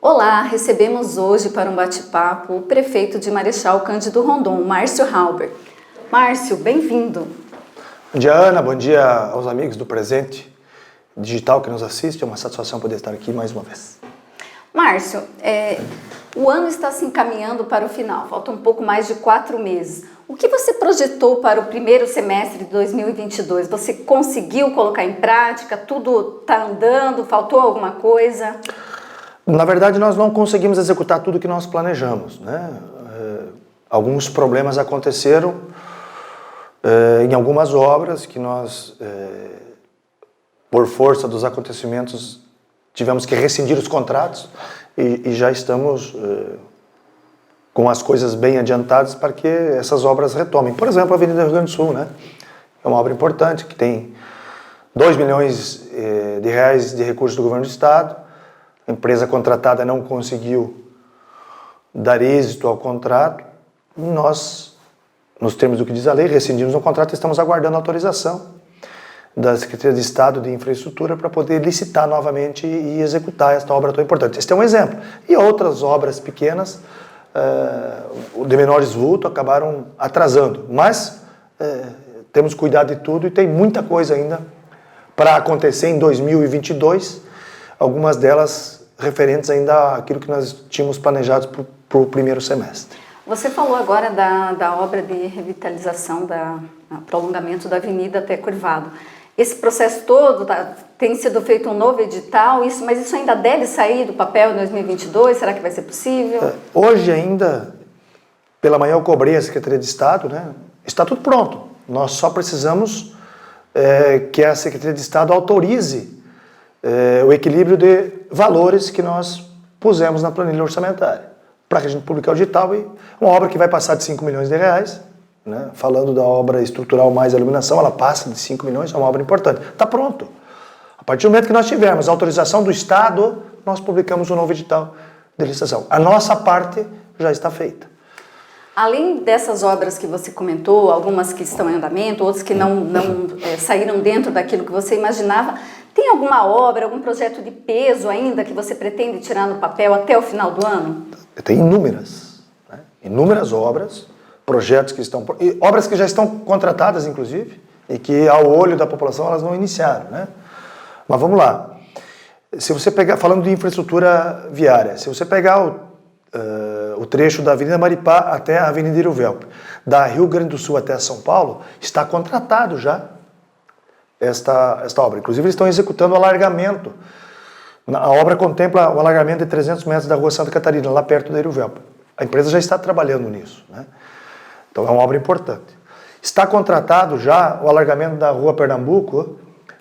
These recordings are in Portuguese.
Olá, recebemos hoje para um bate-papo o prefeito de Marechal Cândido Rondon, Márcio Halber. Márcio, bem-vindo. Bom dia, Ana. Bom dia aos amigos do Presente Digital que nos assistem. É uma satisfação poder estar aqui mais uma vez. Márcio, o ano está se encaminhando para o final, falta um pouco mais de 4 meses. O que você projetou para o primeiro semestre de 2022? Você conseguiu colocar em prática? Tudo está andando? Faltou alguma coisa? Na verdade, nós não conseguimos executar tudo que nós planejamos, né? Alguns problemas aconteceram em algumas obras que nós, por força dos acontecimentos, tivemos que rescindir os contratos e já estamos com as coisas bem adiantadas para que essas obras retomem. Por exemplo, a Avenida Rio Grande do Sul, né? É uma obra importante que tem 2 milhões de reais de recursos do governo do estado. A empresa contratada não conseguiu dar êxito ao contrato e nós, nos termos do que diz a lei, rescindimos o contrato e estamos aguardando a autorização da Secretaria de Estado de Infraestrutura para poder licitar novamente e executar esta obra tão importante. Este é um exemplo. E outras obras pequenas, de menores vulto, acabaram atrasando. Mas temos cuidado de tudo e tem muita coisa ainda para acontecer em 2022, algumas delas referentes ainda àquilo que nós tínhamos planejado para o primeiro semestre. Você falou agora da obra de revitalização, prolongamento da avenida até Curvado. Esse processo todo tem sido feito um novo edital, mas isso ainda deve sair do papel em 2022? Será que vai ser possível? Hoje ainda, pela manhã eu cobrei a Secretaria de Estado, né? Está tudo pronto. Nós só precisamos que a Secretaria de Estado autorize o equilíbrio de valores que nós pusemos na planilha orçamentária, para que a gente publique o edital. E uma obra que vai passar de 5 milhões de reais, né? Falando da obra estrutural mais a iluminação, ela passa de 5 milhões, é uma obra importante. Está pronto. A partir do momento que nós tivermos a autorização do Estado, nós publicamos um novo edital de licitação. A nossa parte já está feita. Além dessas obras que você comentou, algumas que estão em andamento, outras que não saíram dentro daquilo que você imaginava, tem alguma obra, algum projeto de peso ainda que você pretende tirar no papel até o final do ano? Tem inúmeras, né? Inúmeras obras, projetos que estão... obras que já estão contratadas, inclusive, e que, ao olho da população, elas não iniciaram, né? Mas vamos lá. Se você pegar, falando de infraestrutura viária, se você pegar o trecho da Avenida Maripá até a Avenida Iruvelp, da Rio Grande do Sul até São Paulo, está contratado já esta obra. Inclusive, eles estão executando o alargamento. A obra contempla o alargamento de 300 metros da Rua Santa Catarina, lá perto da Iruvelp. A empresa já está trabalhando nisso, né? Então, é uma obra importante. Está contratado já o alargamento da Rua Pernambuco,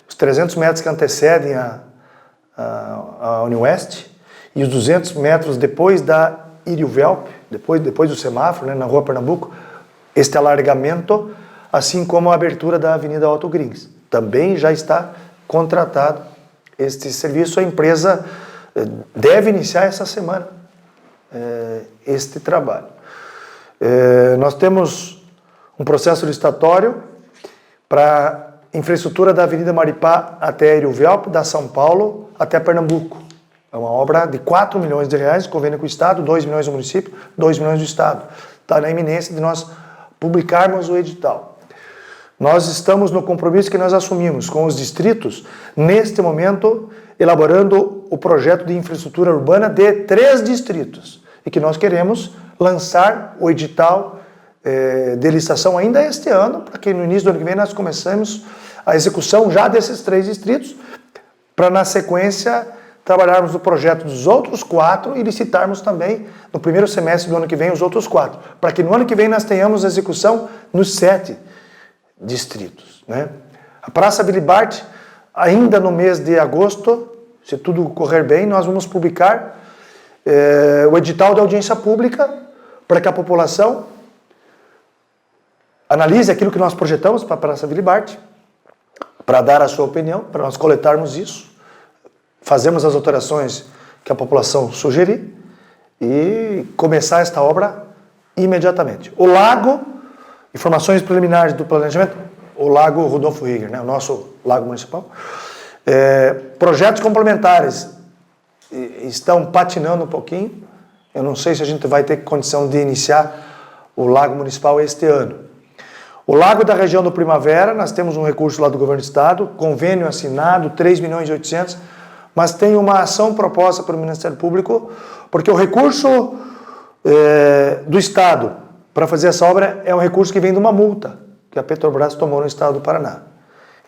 os 300 metros que antecedem a Unioeste, e os 200 metros depois da Iruvelp, depois do semáforo, né, na Rua Pernambuco, este alargamento, assim como a abertura da Avenida Otto Grins. Também já está contratado este serviço. A empresa deve iniciar essa semana este trabalho. Nós temos um processo licitatório para infraestrutura da Avenida Maripá até Iruvelp, da São Paulo até Pernambuco. É uma obra de 4 milhões de reais, convênio com o Estado, 2 milhões do município, 2 milhões do Estado. Está na iminência de nós publicarmos o edital. Nós estamos no compromisso que nós assumimos com os distritos, neste momento, elaborando o projeto de infraestrutura urbana de 3 distritos. E que nós queremos lançar o edital de licitação ainda este ano, para que no início do ano que vem nós comecemos a execução já desses 3 distritos, para na sequência trabalharmos no projeto dos outros 4 e licitarmos também no primeiro semestre do ano que vem os outros 4, para que no ano que vem nós tenhamos a execução nos 7 distritos, né? A Praça Billy Bart, ainda no mês de agosto, se tudo correr bem, nós vamos publicar o edital de audiência pública para que a população analise aquilo que nós projetamos para a Praça Billy Bart, para dar a sua opinião, para nós coletarmos isso, fazemos as alterações que a população sugerir e começar esta obra imediatamente. O lago, informações preliminares do planejamento, o Lago Rodolfo Rieger, né, o nosso lago municipal. Projetos complementares estão patinando um pouquinho. Eu não sei se a gente vai ter condição de iniciar o Lago Municipal este ano. O Lago da região do Primavera, nós temos um recurso lá do Governo do Estado, convênio assinado, 3.800.000, mas tem uma ação proposta pelo Ministério Público, porque o recurso do Estado para fazer essa obra é um recurso que vem de uma multa que a Petrobras tomou no Estado do Paraná.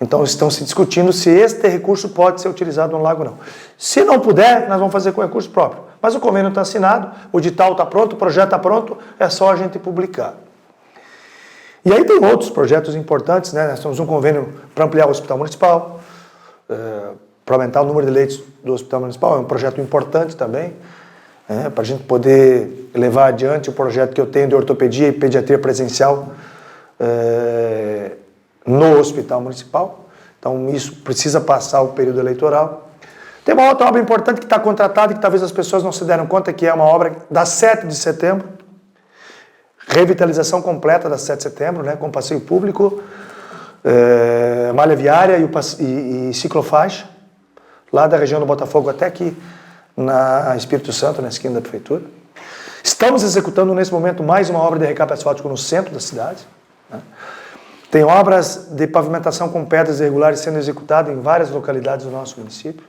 Então estão se discutindo se este recurso pode ser utilizado no lago ou não. Se não puder, nós vamos fazer com recurso próprio. Mas o convênio está assinado, o edital está pronto, o projeto está pronto, é só a gente publicar. E aí tem outros projetos importantes, né? Nós temos um convênio para ampliar o Hospital Municipal, para aumentar o número de leitos do Hospital Municipal, é um projeto importante também, para a gente poder levar adiante o projeto que eu tenho de ortopedia e pediatria presencial no Hospital Municipal. Então isso precisa passar o período eleitoral. Tem uma outra obra importante que está contratada e que talvez as pessoas não se deram conta, que é uma obra da 7 de setembro, revitalização completa da 7 de setembro, né, com passeio público, malha viária e ciclofaixa, lá da região do Botafogo até aqui na Espírito Santo, na esquina da prefeitura. Estamos executando nesse momento mais uma obra de recape asfáltico no centro da cidade, né? Tem obras de pavimentação com pedras irregulares sendo executadas em várias localidades do nosso município.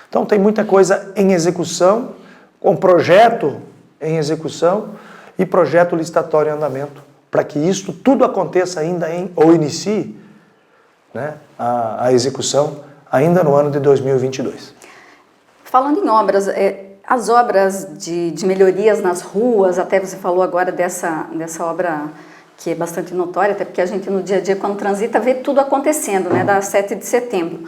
Então tem muita coisa em execução, com projeto em execução e projeto licitatório em andamento, para que isto tudo aconteça ainda ou inicie, né, a execução ainda no ano de 2022. Falando em obras, as obras de melhorias nas ruas, até você falou agora dessa obra que é bastante notória, até porque a gente no dia a dia, quando transita, vê tudo acontecendo, né, da 7 de setembro.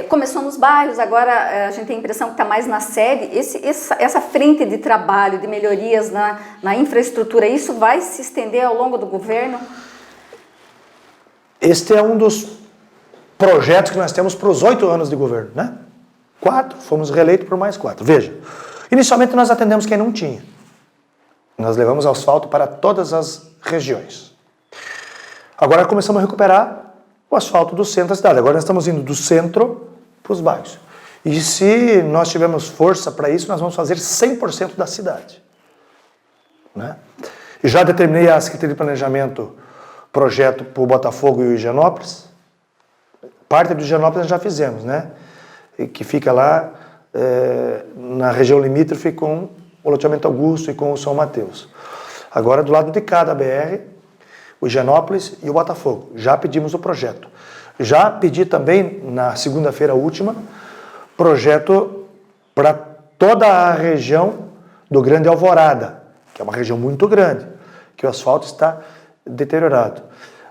Começou nos bairros, agora a gente tem a impressão que está mais na sede. Essa frente de trabalho, de melhorias na infraestrutura, isso vai se estender ao longo do governo? Este é um dos projetos que nós temos para os 8 anos de governo, né? 4, fomos reeleitos por mais 4. Veja, inicialmente nós atendemos quem não tinha. Nós levamos asfalto para todas as regiões. Agora começamos a recuperar o asfalto do centro da cidade. Agora nós estamos indo do centro para os bairros. E se nós tivermos força para isso, nós vamos fazer 100% da cidade, né? E já determinei a Secretaria de Planejamento projeto para o Botafogo e o Higienópolis. Parte do Higienópolis nós já fizemos, né? E que fica lá na região limítrofe com o loteamento Augusto e com o São Mateus. Agora do lado de cá da BR, o Higienópolis e o Botafogo. Já pedimos o projeto. Já pedi também, na segunda-feira última, projeto para toda a região do Grande Alvorada, que é uma região muito grande, que o asfalto está deteriorado.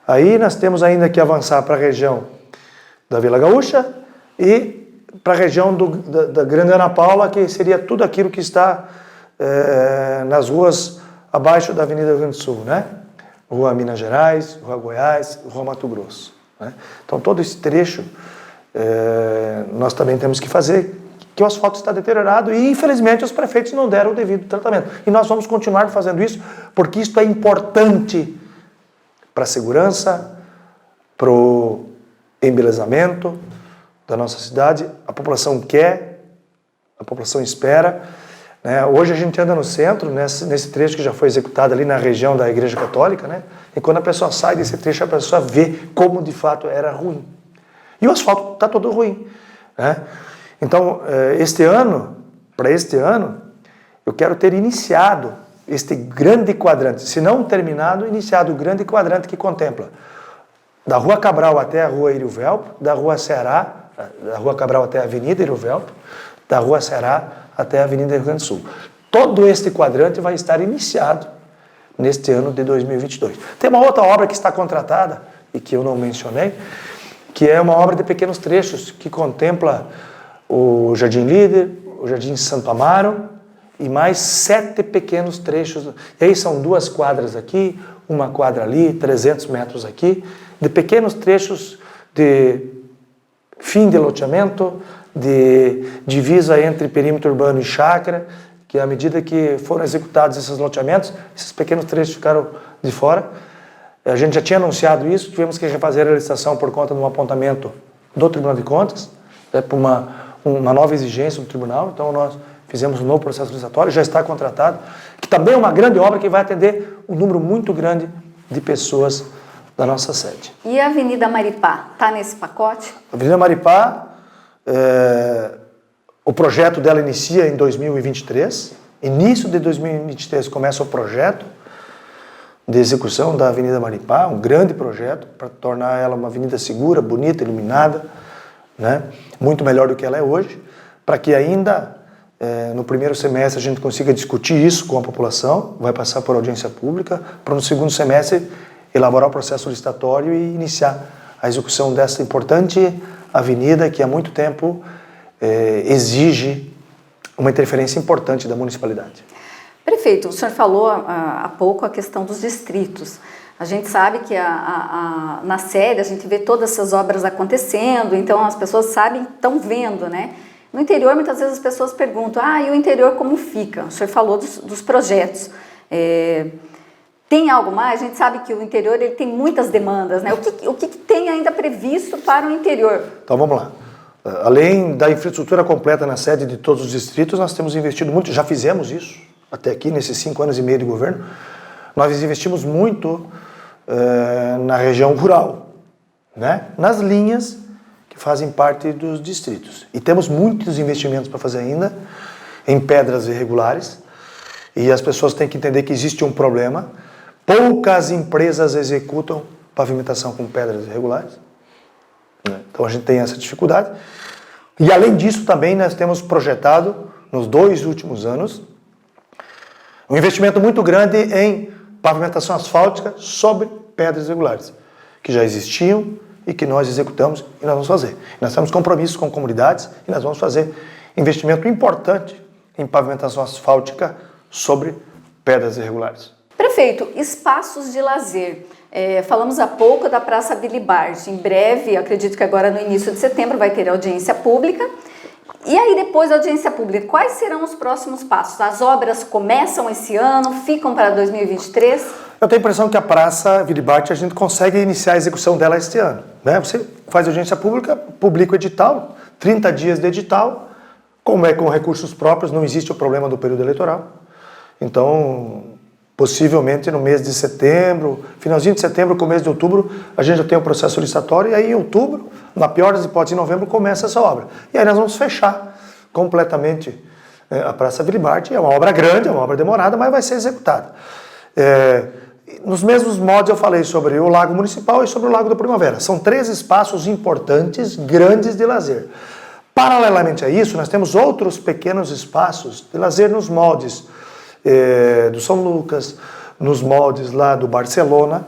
Aí nós temos ainda que avançar para a região da Vila Gaúcha e para a região da Grande Ana Paula, que seria tudo aquilo que está nas ruas abaixo da Avenida Rio Grande do Sul, né? Rua Minas Gerais, Rua Goiás, Rua Mato Grosso, né? Então todo esse trecho nós também temos que fazer, que o asfalto está deteriorado e infelizmente os prefeitos não deram o devido tratamento. E nós vamos continuar fazendo isso, porque isso é importante para a segurança, para o embelezamento da nossa cidade. A população quer, a população espera, né? Hoje a gente anda no centro, nesse trecho que já foi executado ali na região da Igreja Católica, né? E quando a pessoa sai desse trecho, a pessoa vê como de fato era ruim. E o asfalto está todo ruim, né? Então, para este ano, eu quero ter iniciado este grande quadrante, se não terminado, iniciado o grande quadrante que contempla da Rua Cabral até a Rua Irivelpo, da Rua Ceará, da Rua Cabral até a Avenida Irivelpo, da Rua Ceará até a Avenida Rio Grande do Sul. Todo este quadrante vai estar iniciado neste ano de 2022. Tem uma outra obra que está contratada e que eu não mencionei, que é uma obra de pequenos trechos que contempla o Jardim Líder, o Jardim Santo Amaro e mais 7 pequenos trechos. E aí são 2 quadras aqui, uma quadra ali, 300 metros aqui, de pequenos trechos de fim de loteamento, de divisa entre perímetro urbano e chácara, que à medida que foram executados esses loteamentos, esses pequenos trechos ficaram de fora. A gente já tinha anunciado isso, tivemos que refazer a licitação por conta de um apontamento do Tribunal de Contas, para uma nova exigência do tribunal, então nós fizemos um novo processo licitatório, já está contratado, que também é uma grande obra que vai atender um número muito grande de pessoas da nossa sede. E a Avenida Maripá, está nesse pacote? A Avenida Maripá, o projeto dela inicia em 2023, início de 2023 começa o projeto de execução da Avenida Maripá, um grande projeto para tornar ela uma avenida segura, bonita, iluminada, né? Muito melhor do que ela é hoje, para que ainda no primeiro semestre a gente consiga discutir isso com a população, vai passar por audiência pública, para no segundo semestre elaborar o processo licitatório e iniciar a execução dessa importante avenida que há muito tempo exige uma interferência importante da municipalidade. Prefeito, o senhor falou há pouco a questão dos distritos. A gente sabe que na sede a gente vê todas essas obras acontecendo, então as pessoas sabem, estão vendo, né? No interior, muitas vezes as pessoas perguntam, e o interior como fica? O senhor falou dos projetos. Tem algo mais? A gente sabe que o interior ele tem muitas demandas, né? O que tem ainda previsto para o interior? Então vamos lá. Além da infraestrutura completa na sede de todos os distritos, nós temos investido muito, já fizemos isso, até aqui, nesses 5 anos e meio de governo, nós investimos muito na região rural, né? Nas linhas que fazem parte dos distritos. E temos muitos investimentos para fazer ainda em pedras irregulares, e as pessoas têm que entender que existe um problema. Poucas empresas executam pavimentação com pedras irregulares, né? Então a gente tem essa dificuldade. E além disso também nós temos projetado, nos 2 últimos anos, um investimento muito grande em pavimentação asfáltica sobre pedras irregulares, que já existiam e que nós executamos e nós vamos fazer. Nós temos compromissos com comunidades e nós vamos fazer investimento importante em pavimentação asfáltica sobre pedras irregulares. Prefeito, espaços de lazer. Falamos há pouco da Praça Billy Bard. Em breve, acredito que agora no início de setembro, vai ter audiência pública. E aí, depois da audiência pública, quais serão os próximos passos? As obras começam esse ano, ficam para 2023? Eu tenho a impressão que a Praça Billy Bard, a gente consegue iniciar a execução dela este ano, né? Você faz audiência pública, publica o edital, 30 dias de edital, como é com recursos próprios, não existe o problema do período eleitoral. Então, possivelmente no mês de setembro, finalzinho de setembro, começo de outubro, a gente já tem o processo licitatório e aí em outubro, na pior das hipóteses, em novembro, começa essa obra. E aí nós vamos fechar completamente a Praça Billy Bard. É uma obra grande, é uma obra demorada, mas vai ser executada. Nos mesmos modos eu falei sobre o Lago Municipal e sobre o Lago da Primavera. São 3 espaços importantes, grandes de lazer. Paralelamente a isso, nós temos outros pequenos espaços de lazer nos moldes do São Lucas, nos moldes lá do Barcelona,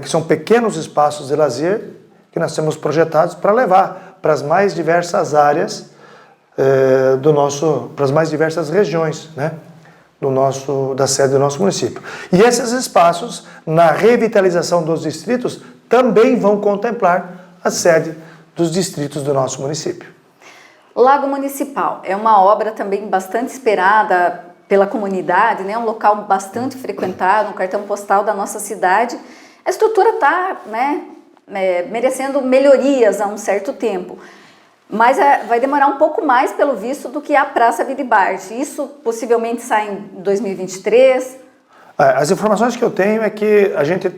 que são pequenos espaços de lazer que nós temos projetados para levar para as mais diversas áreas para as mais diversas regiões, né, da sede do nosso município. E esses espaços, na revitalização dos distritos, também vão contemplar a sede dos distritos do nosso município. Lago Municipal é uma obra também bastante esperada pela comunidade, né? Um local bastante frequentado, um cartão postal da nossa cidade. A estrutura está, né, merecendo melhorias há um certo tempo, mas vai demorar um pouco mais, pelo visto, do que a Praça Billy Bard. Isso possivelmente sai em 2023? As informações que eu tenho é que a gente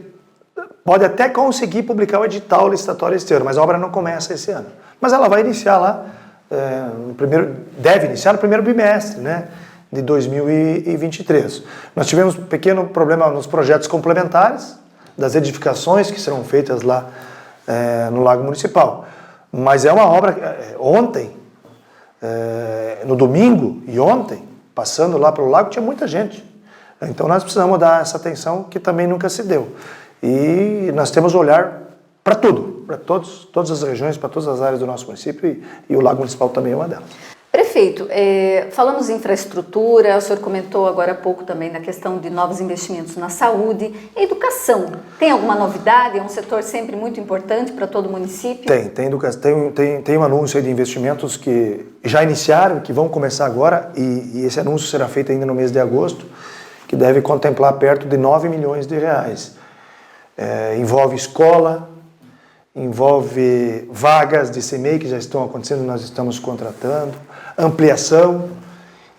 pode até conseguir publicar o edital licitatório este ano, mas a obra não começa esse ano. Mas ela vai iniciar lá, deve iniciar no primeiro bimestre, né, de 2023. Nós tivemos um pequeno problema nos projetos complementares das edificações que serão feitas lá no Lago Municipal. Mas é uma obra, ontem, no domingo e ontem, passando lá pelo lago, tinha muita gente. Então nós precisamos dar essa atenção que também nunca se deu. E nós temos olhar para tudo, para todas as regiões, para todas as áreas do nosso município, e o Lago Municipal também é uma delas. Prefeito, falamos em infraestrutura, o senhor comentou agora há pouco também da questão de novos investimentos na saúde e educação. Tem alguma novidade? É um setor sempre muito importante para todo o município? Tem um anúncio aí de investimentos que já iniciaram, que vão começar agora, e esse anúncio será feito ainda no mês de agosto, que deve contemplar perto de 9 milhões de reais. Envolve escola, envolve vagas de CMEI que já estão acontecendo, nós estamos contratando, ampliação,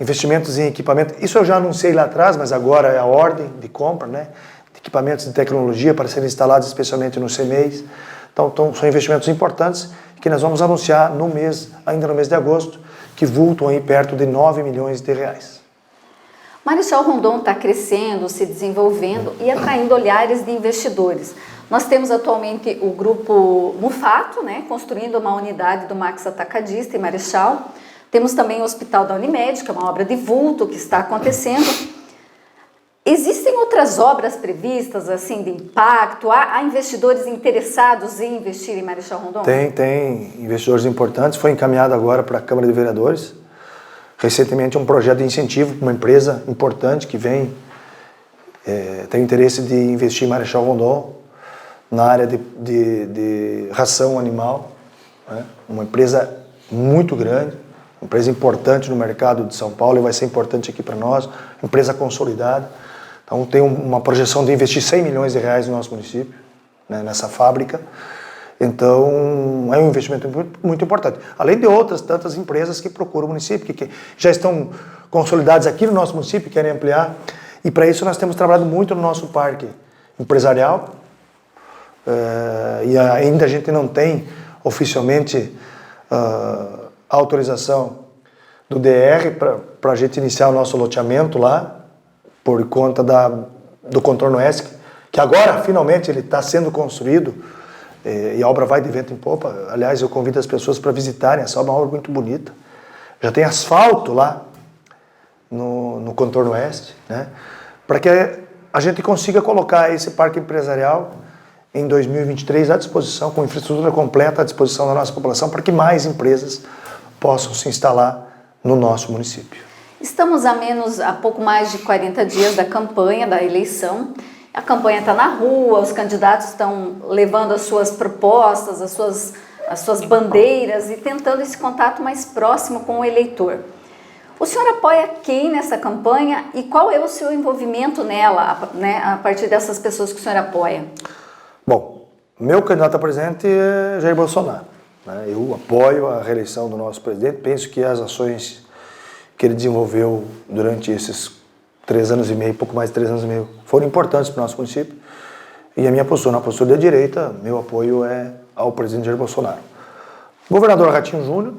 investimentos em equipamento. Isso eu já anunciei lá atrás, mas agora é a ordem de compra, né? De equipamentos de tecnologia para serem instalados especialmente nos CMEIs. Então, são investimentos importantes que nós vamos anunciar ainda no mês de agosto, que vultam aí perto de 9 milhões de reais. Marechal Rondon está crescendo, se desenvolvendo e atraindo olhares de investidores. Nós temos atualmente o grupo Mufato, né, construindo uma unidade do Max Atacadista em Marechal. Temos também o Hospital da Unimed, que é uma obra de vulto que está acontecendo. Existem outras obras previstas, assim, de impacto? Há investidores interessados em investir em Marechal Rondon? Tem investidores importantes. Foi encaminhado agora para a Câmara de Vereadores. Recentemente, um projeto de incentivo para uma empresa importante que tem interesse de investir em Marechal Rondon na área de ração animal. Né? Uma empresa muito grande, uma empresa importante no mercado de São Paulo e vai ser importante aqui para nós, empresa consolidada. Então, tem uma projeção de investir 100 milhões de reais no nosso município, né, nessa fábrica. Então, é um investimento muito importante. Além de outras tantas empresas que procuram o município, que já estão consolidadas aqui no nosso município, querem ampliar. E para isso nós temos trabalhado muito no nosso parque empresarial. E ainda a gente não tem oficialmente a autorização do DR para a gente iniciar o nosso loteamento lá, por conta do contorno oeste, que agora finalmente ele está sendo construído. E a obra vai de vento em popa. Aliás, eu convido as pessoas para visitarem. Essa obra é uma obra muito bonita. Já tem asfalto lá no contorno oeste, né? Para que a gente consiga colocar esse parque empresarial em 2023 à disposição, com infraestrutura completa à disposição da nossa população, para que mais empresas possam se instalar no nosso município. Estamos a pouco mais de 40 dias da campanha, da eleição. A campanha está na rua, os candidatos estão levando as suas propostas, as suas bandeiras e tentando esse contato mais próximo com o eleitor. O senhor apoia quem nessa campanha e qual é o seu envolvimento nela, né, a partir dessas pessoas que o senhor apoia? Bom, meu candidato a presidente é Jair Bolsonaro. Né? Eu apoio a reeleição do nosso presidente, penso que as ações que ele desenvolveu durante esses 3 anos e meio, pouco mais de 3 anos e meio, foram importantes para o nosso município. E a minha postura, na postura da direita, meu apoio é ao presidente Jair Bolsonaro. O governador Ratinho Júnior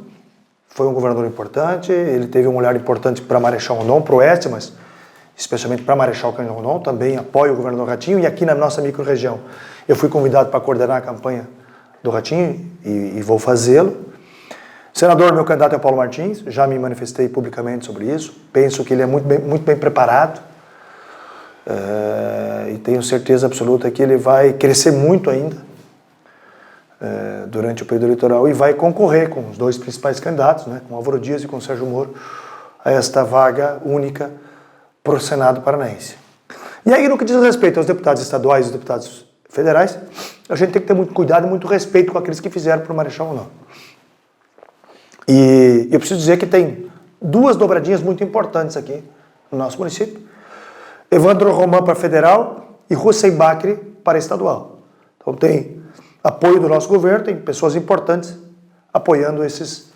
foi um governador importante, ele teve um olhar importante para Marechal Rondon, para o oeste, mas especialmente para Marechal Cândido Rondon, também apoio o governador Ratinho. E aqui na nossa microrregião, eu fui convidado para coordenar a campanha do Ratinho e vou fazê-lo. Senador, meu candidato é Paulo Martins, já me manifestei publicamente sobre isso, penso que ele é muito bem preparado e tenho certeza absoluta que ele vai crescer muito ainda durante o período eleitoral e vai concorrer com os 2 principais candidatos, né, com Álvaro Dias e com Sérgio Moro, a esta vaga única para o Senado Paranaense. E aí, no que diz respeito aos deputados estaduais e os deputados federais, a gente tem que ter muito cuidado e muito respeito com aqueles que fizeram para o Marechal Rondon. E eu preciso dizer que tem 2 dobradinhas muito importantes aqui no nosso município. Evandro Roman para federal e Hussein Bakri para estadual. Então tem apoio do nosso governo, tem pessoas importantes apoiando esses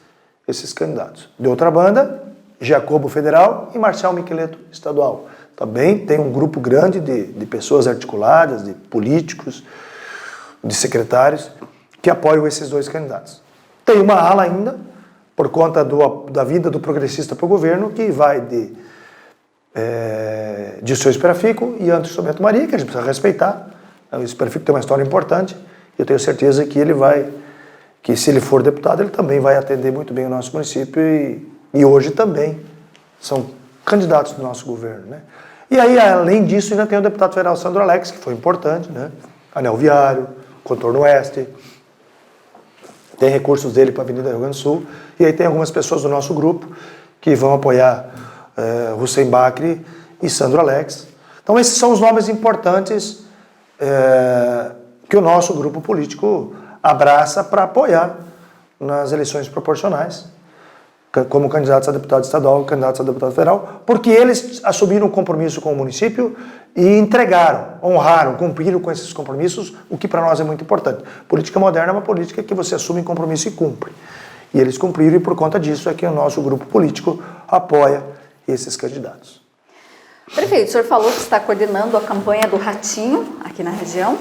candidatos. De outra banda, Jacobo federal e Marcial Miqueleto estadual. Também tem um grupo grande de pessoas articuladas, de políticos, de secretários, que apoiam esses 2 candidatos. Tem uma ala ainda, por conta da vinda do progressista para o governo, que vai de Dirceu Esperafico e Anderson Bento Maria, que a gente precisa respeitar. O Esperafico tem uma história importante, e eu tenho certeza que se ele for deputado, ele também vai atender muito bem o nosso município, e hoje também são candidatos do nosso governo, né? E aí, além disso, ainda tem o deputado federal Sandro Alex, que foi importante, né? Anel Viário, Contorno Oeste, tem recursos dele para a Avenida Rio Grande do Sul, e aí tem algumas pessoas do nosso grupo que vão apoiar Hussein Bakri e Sandro Alex. Então esses são os nomes importantes que o nosso grupo político abraça para apoiar nas eleições proporcionais, como candidatos a deputado estadual e candidatos a deputado federal, porque eles assumiram um compromisso com o município e entregaram, honraram, cumpriram com esses compromissos, o que para nós é muito importante. Política moderna é uma política que você assume compromisso e cumpre. E eles cumpriram, e por conta disso é que o nosso grupo político apoia esses candidatos. Prefeito, o senhor falou que está coordenando a campanha do Ratinho aqui na região.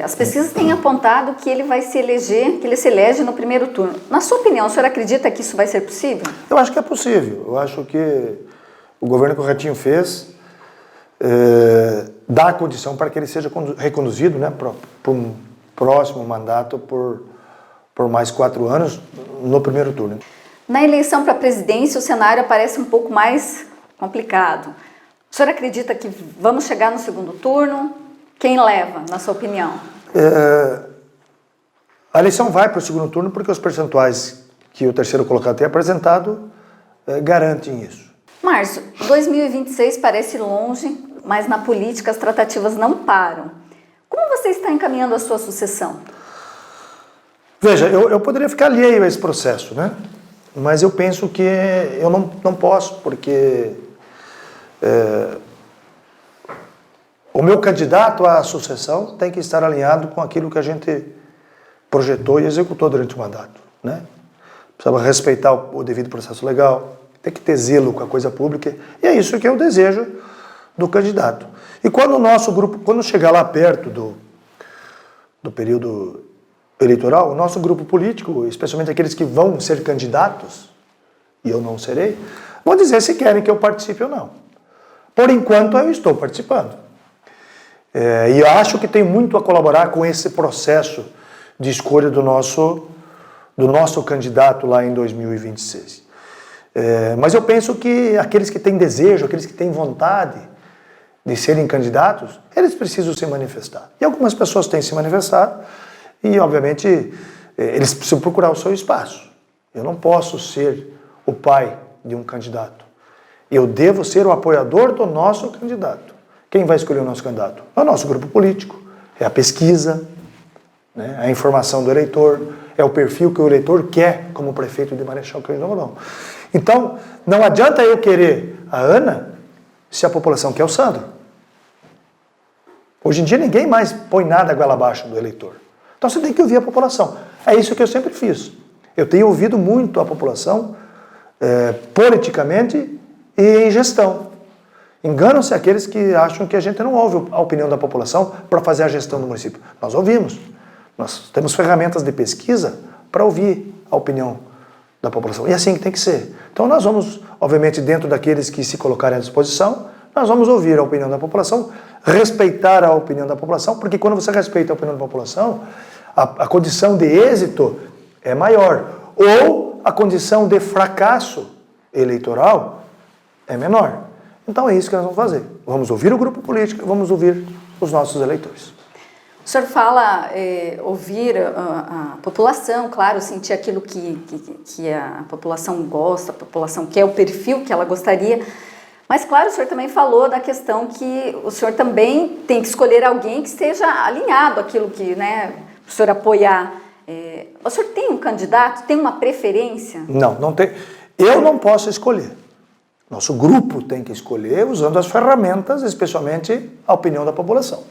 As pesquisas têm apontado que ele vai se eleger, que ele se elege no primeiro turno. Na sua opinião, o senhor acredita que isso vai ser possível? Eu acho que é possível. Eu acho que o governo que o Ratinho fez dá a condição para que ele seja reconduzido, né, para um próximo mandato por mais 4 anos no primeiro turno. Na eleição para a presidência, o cenário parece um pouco mais complicado. O senhor acredita que vamos chegar no segundo turno? Quem leva, na sua opinião? A eleição vai para o segundo turno porque os percentuais que o terceiro colocado tem apresentado garantem isso. Márcio, 2026 parece longe, mas na política as tratativas não param. Como você está encaminhando a sua sucessão? Veja, eu poderia ficar alheio a esse processo, né? Mas eu penso que eu não posso, porque o meu candidato à sucessão tem que estar alinhado com aquilo que a gente projetou e executou durante o mandato, né? Precisava respeitar o devido processo legal, tem que ter zelo com a coisa pública, e é isso que eu desejo do candidato. E quando o nosso grupo, quando chegar lá perto do período eleitoral, o nosso grupo político, especialmente aqueles que vão ser candidatos, e eu não serei, vão dizer se querem que eu participe ou não. Por enquanto eu estou participando. E eu acho que tem muito a colaborar com esse processo de escolha do nosso candidato lá em 2026. Mas eu penso que aqueles que têm desejo, aqueles que têm vontade de serem candidatos, eles precisam se manifestar. E algumas pessoas têm se manifestado e, obviamente, eles precisam procurar o seu espaço. Eu não posso ser o pai de um candidato. Eu devo ser o apoiador do nosso candidato. Quem vai escolher o nosso candidato? É o nosso grupo político, é a pesquisa, né? A informação do eleitor, é o perfil que o eleitor quer como prefeito de Marechal Cândido Rondon. Então, não adianta eu querer a Ana se a população quer o Sandro. Hoje em dia ninguém mais põe nada goela abaixo do eleitor. Então você tem que ouvir a população. É isso que eu sempre fiz. Eu tenho ouvido muito a população politicamente e em gestão. Enganam-se aqueles que acham que a gente não ouve a opinião da população para fazer a gestão do município. Nós ouvimos. Nós temos ferramentas de pesquisa para ouvir a opinião da população. E é assim que tem que ser. Então nós vamos, obviamente, dentro daqueles que se colocarem à disposição, nós vamos ouvir a opinião da população, respeitar a opinião da população, porque quando você respeita a opinião da população, a condição de êxito é maior. Ou a condição de fracasso eleitoral é menor. Então é isso que nós vamos fazer. Vamos ouvir o grupo político, vamos ouvir os nossos eleitores. O senhor fala ouvir a população, claro, sentir aquilo que a população gosta, a população quer, o perfil que ela gostaria. Mas, claro, o senhor também falou da questão que o senhor também tem que escolher alguém que esteja alinhado àquilo que, né, o senhor apoiar. O senhor tem um candidato, tem uma preferência? Não, não tem. Eu não posso escolher. Nosso grupo tem que escolher usando as ferramentas, especialmente a opinião da população.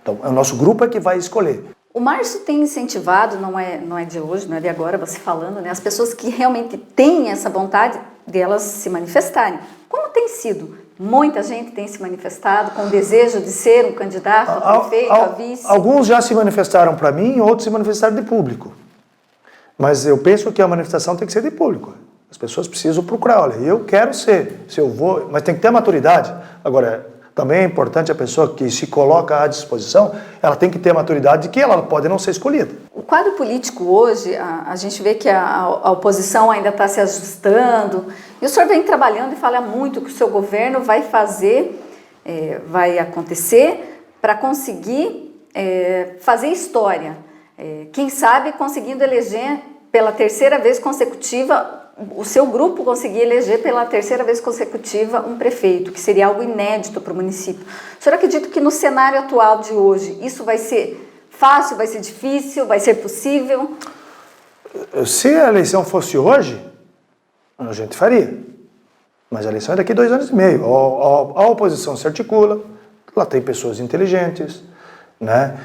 Então, é o nosso grupo que vai escolher. O Márcio tem incentivado, não é de hoje, não é de agora, você falando, né, as pessoas que realmente têm essa vontade de elas se manifestarem. Como tem sido? Muita gente tem se manifestado com o desejo de ser um candidato a prefeito, a vice. Alguns já se manifestaram para mim, outros se manifestaram de público. Mas eu penso que a manifestação tem que ser de público. As pessoas precisam procurar, olha, eu quero ser, se eu vou, mas tem que ter maturidade. Agora, também é importante a pessoa que se coloca à disposição, ela tem que ter a maturidade de que ela pode não ser escolhida. O quadro político hoje, a gente vê que a oposição ainda está se ajustando, e o senhor vem trabalhando e fala muito que o seu governo vai fazer, vai acontecer para conseguir fazer história. Quem sabe conseguindo eleger pela terceira vez consecutiva, o seu grupo conseguir eleger pela terceira vez consecutiva um prefeito, que seria algo inédito para o município. O senhor acredita que no cenário atual de hoje, isso vai ser fácil, vai ser difícil, vai ser possível? Se a eleição fosse hoje, a gente faria. Mas a eleição é daqui a 2 anos e meio. A oposição se articula, Lá tem pessoas inteligentes, né?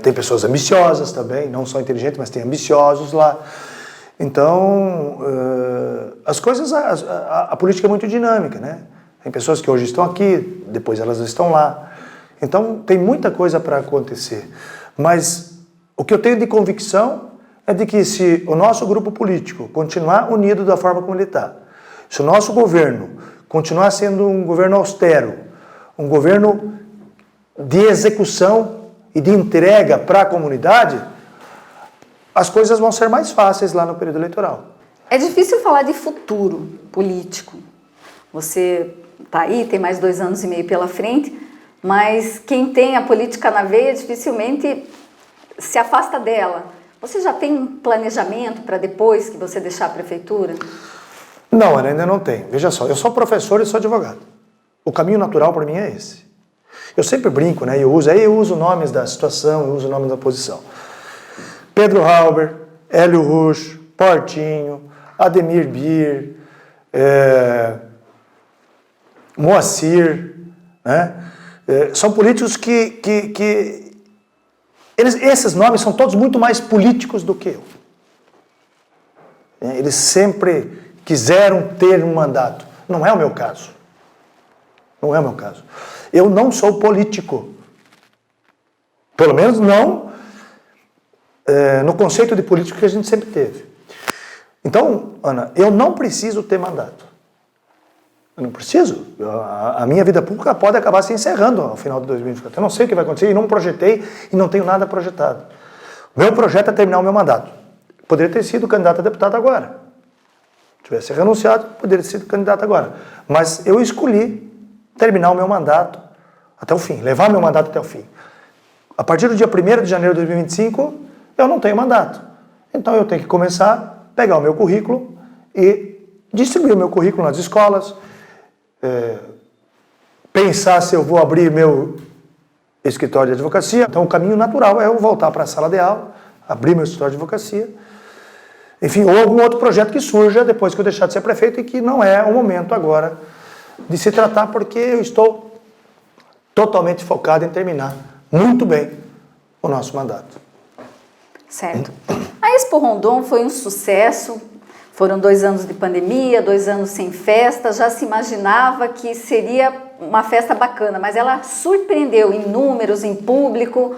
Tem pessoas ambiciosas também, não só inteligentes, mas tem ambiciosos lá. Então, as coisas, a política é muito dinâmica, né? Tem pessoas que hoje estão aqui, depois elas estão lá. Então, tem muita coisa para acontecer. Mas o que eu tenho de convicção é de que se o nosso grupo político continuar unido da forma como ele está, se o nosso governo continuar sendo um governo austero, um governo de execução e de entrega para a comunidade, as coisas vão ser mais fáceis lá no período eleitoral. É difícil falar de futuro político. Você está aí, tem mais 2 anos e meio pela frente, mas quem tem a política na veia dificilmente se afasta dela. Você já tem um planejamento para depois que você deixar a prefeitura? Não, ainda não tenho. Veja só, eu sou professor e sou advogado. O caminho natural para mim é esse. Eu sempre brinco, né? Eu uso nomes da situação, eu uso nomes da posição. Pedro Halber, Hélio Rusch, Portinho, Ademir Bir, Moacir, né? São políticos esses nomes são todos muito mais políticos do que eu. Eles sempre quiseram ter um mandato. Não é o meu caso. Não é o meu caso. Eu não sou político. Pelo menos não no conceito de político que a gente sempre teve. Então, Ana, eu não preciso ter mandato. Eu não preciso. A minha vida pública pode acabar se encerrando ao final de 2024. Eu não sei o que vai acontecer e não projetei e não tenho nada projetado. Meu projeto é terminar o meu mandato. Poderia ter sido candidato a deputado agora. Se tivesse renunciado, poderia ter sido candidato agora. Mas eu escolhi terminar o meu mandato até o fim, levar meu mandato até o fim. A partir do dia 1º de janeiro de 2025, eu não tenho mandato. Então eu tenho que começar a pegar o meu currículo e distribuir o meu currículo nas escolas, pensar se eu vou abrir meu escritório de advocacia. Então o caminho natural é eu voltar para a sala de aula, abrir meu escritório de advocacia, enfim, ou algum outro projeto que surja depois que eu deixar de ser prefeito e que não é o momento agora de se tratar, porque eu estou totalmente focado em terminar muito bem o nosso mandato. Certo. A Expo Rondon foi um sucesso, foram 2 anos de pandemia, 2 anos sem festa, já se imaginava que seria uma festa bacana, mas ela surpreendeu em números, em público.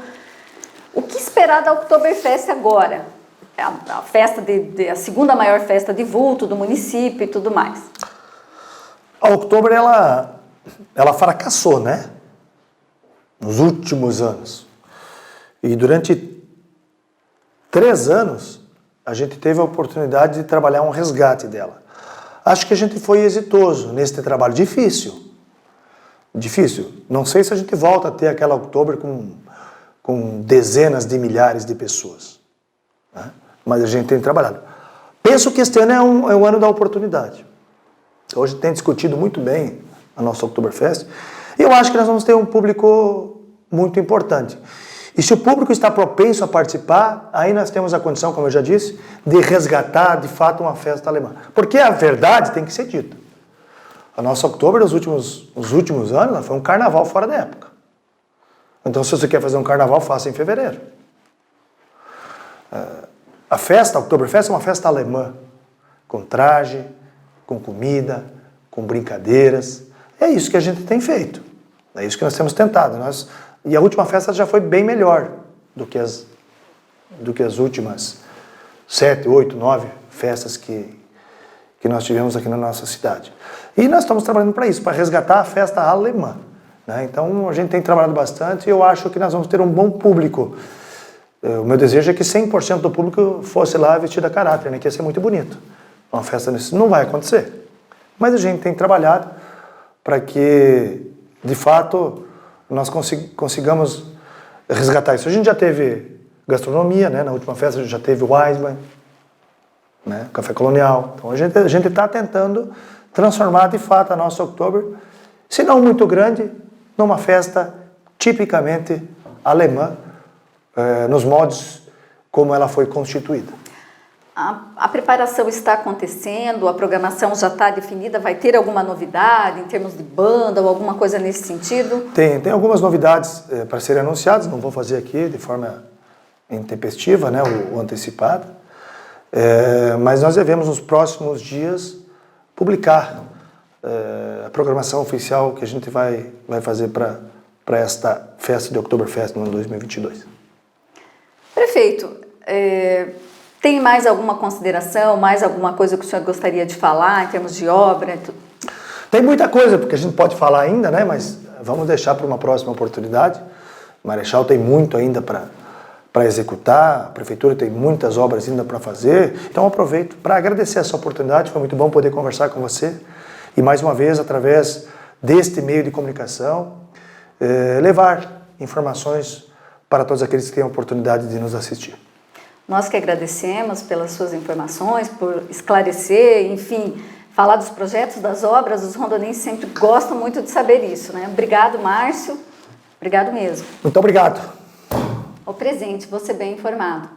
O que esperar da Oktoberfest agora? A festa a segunda maior festa de vulto do município e tudo mais. A Oktober, ela fracassou, né? Nos últimos anos. E durante 3 anos, a gente teve a oportunidade de trabalhar um resgate dela. Acho que a gente foi exitoso nesse trabalho. Difícil. Não sei se a gente volta a ter aquela Oktober com dezenas de milhares de pessoas, né? Mas a gente tem trabalhado. Penso que este ano é o ano da oportunidade. Hoje tem discutido muito bem a nossa Oktoberfest. E eu acho que nós vamos ter um público muito importante. E se o público está propenso a participar, aí nós temos a condição, como eu já disse, de resgatar, de fato, uma festa alemã. Porque a verdade tem que ser dita. A nossa Oktober, nos últimos anos, foi um carnaval fora da época. Então, se você quer fazer um carnaval, faça em fevereiro. A Oktoberfest é uma festa alemã, com traje, com comida, com brincadeiras. É isso que a gente tem feito. É isso que nós temos tentado. E a última festa já foi bem melhor do que as últimas 7, 8, 9 festas que nós tivemos aqui na nossa cidade. E nós estamos trabalhando para isso, para resgatar a festa alemã, né? Então a gente tem trabalhado bastante e eu acho que nós vamos ter um bom público. O meu desejo é que 100% do público fosse lá vestido a caráter, né? Que ia ser muito bonito. Uma festa desse não vai acontecer. Mas a gente tem trabalhado para que, de fato, nós consigamos resgatar isso. A gente já teve gastronomia, né? Na última festa a gente já teve o Weisswein, né? Café colonial. Então a gente está tentando transformar, de fato, a nossa Oktober, se não muito grande, numa festa tipicamente alemã, nos modos como ela foi constituída. A preparação está acontecendo, a programação já está definida, vai ter alguma novidade em termos de banda ou alguma coisa nesse sentido? Tem algumas novidades para serem anunciadas, não vou fazer aqui de forma intempestiva, né, ou antecipada, mas nós devemos nos próximos dias publicar a programação oficial que a gente vai fazer para esta festa de Oktoberfest no ano 2022. Prefeito, tem mais alguma consideração, mais alguma coisa que o senhor gostaria de falar em termos de obra? Tem muita coisa, porque a gente pode falar ainda, né? Mas vamos deixar para uma próxima oportunidade. Marechal tem muito ainda para executar, a Prefeitura tem muitas obras ainda para fazer. Então, eu aproveito para agradecer essa oportunidade, foi muito bom poder conversar com você. E, mais uma vez, através deste meio de comunicação, levar informações para todos aqueles que têm a oportunidade de nos assistir. Nós que agradecemos pelas suas informações, por esclarecer, enfim, falar dos projetos, das obras. Os rondonenses sempre gostam muito de saber isso, né? Obrigado, Márcio. Obrigado mesmo. Muito obrigado. O presente, você bem informado.